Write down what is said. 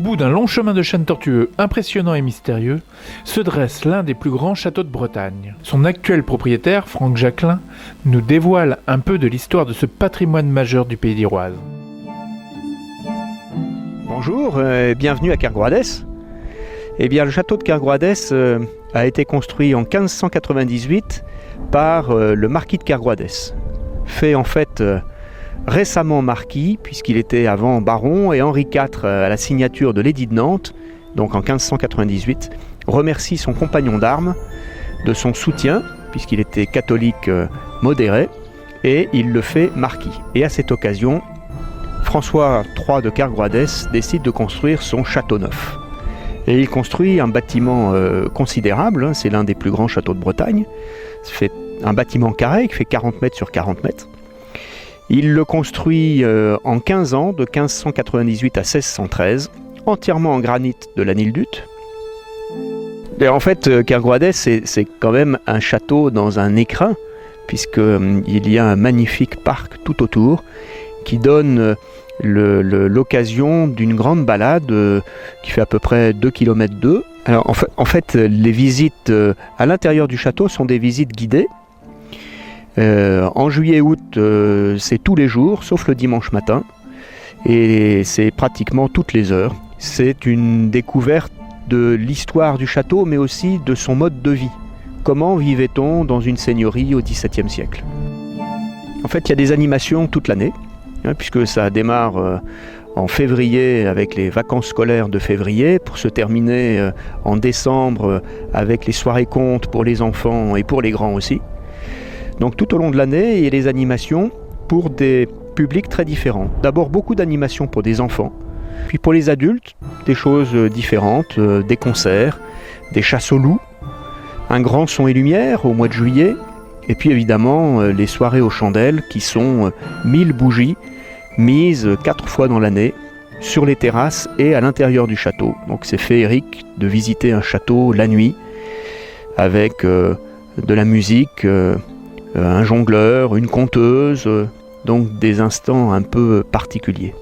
bout d'un long chemin de chêne tortueux impressionnant et mystérieux, se dresse l'un des plus grands châteaux de Bretagne. Son actuel propriétaire, Franck Jacquelin, nous dévoile un peu de l'histoire de ce patrimoine majeur du Pays d'Iroise. Bonjour, bienvenue à Kergrouadès. Eh bien, le château de Kergrouadès a été construit en 1598 par le marquis de Kergrouadès. Fait en fait récemment marquis, puisqu'il était avant baron, et Henri IV, à la signature de l'édit de Nantes, donc en 1598, remercie son compagnon d'armes de son soutien, puisqu'il était catholique modéré, et il le fait marquis. Et à cette occasion, François III de Kergrouadès décide de construire son château neuf. Et il construit un bâtiment considérable, c'est l'un des plus grands châteaux de Bretagne. C'est un bâtiment carré qui fait 40 mètres sur 40 mètres. Il le construit en 15 ans, de 1598 à 1613, entièrement en granit de la Nildut. Et en fait, Kergrouadès, c'est quand même un château dans un écrin, puisqu'il y a un magnifique parc tout autour, qui donne l'occasion d'une grande balade qui fait à peu près 2 km 2. Alors, en fait, les visites à l'intérieur du château sont des visites guidées. En juillet-août, c'est tous les jours, sauf le dimanche matin, et c'est pratiquement toutes les heures. C'est une découverte de l'histoire du château, mais aussi de son mode de vie. Comment vivait-on dans une seigneurie au XVIIe siècle? En fait, il y a des animations toute l'année, puisque ça démarre en février avec les vacances scolaires de février, pour se terminer en décembre avec les soirées contes pour les enfants et pour les grands aussi. Donc tout au long de l'année, il y a des animations pour des publics très différents. D'abord beaucoup d'animations pour des enfants, puis pour les adultes, des choses différentes, des concerts, des chasses au loup, un grand son et lumière au mois de juillet, et puis évidemment les soirées aux chandelles qui sont 1000 bougies mises 4 fois dans l'année sur les terrasses et à l'intérieur du château. Donc c'est féerique de visiter un château la nuit avec de la musique, un jongleur, une conteuse, donc des instants un peu particuliers.